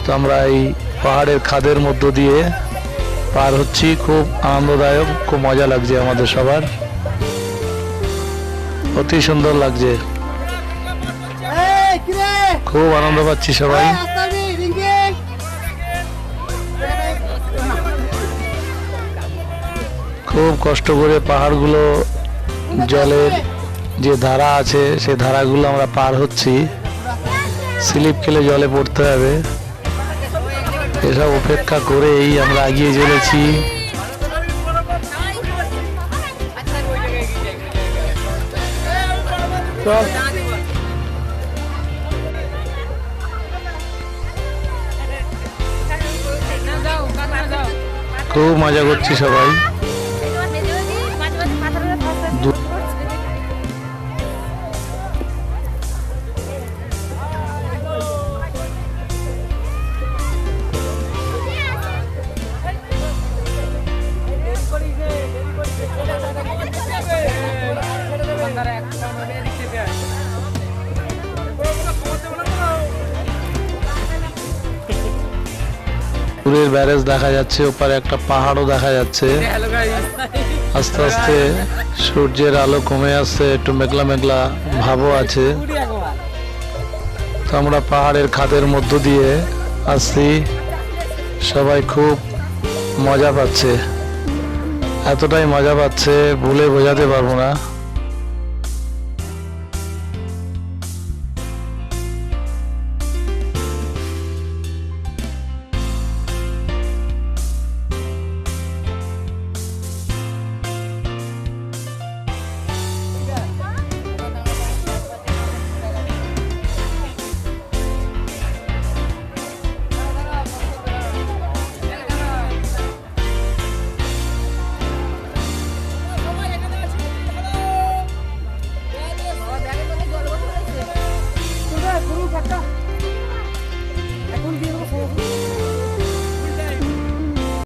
তো আমরা এই পাহাড়ের খাদের মধ্য দিয়ে পার হচ্ছি। খুব আনন্দদায়ক, খুব মজা লাগছে আমাদের সবার, অতি সুন্দর লাগছে, খুব আনন্দ পাচ্ছি সবাই। খুব কষ্ট করে পাহাড়গুলো, জলের যে ধারা আছে সেই ধারাগুলো আমরা পার হচ্ছি। স্লিপ খেলে জলে পড়তে হবে, এসব উপেক্ষা করেই আমরা এগিয়ে চলেছি। খুব মজা করছি সবাই। দূরের ব্যারেজ দেখা যাচ্ছে, ওপারে একটা পাহাড়ও দেখা যাচ্ছে। আস্তে আস্তে সূর্যের আলো কমে আসছে, একটু মেঘলা মেঘলা ভাবও আছে। তো আমরা পাহাড়ের খাদের মধ্য দিয়ে আসছি, সবাই খুব মজা পাচ্ছে, এতটাই মজা পাচ্ছে বলে বোঝাতে পারবো না।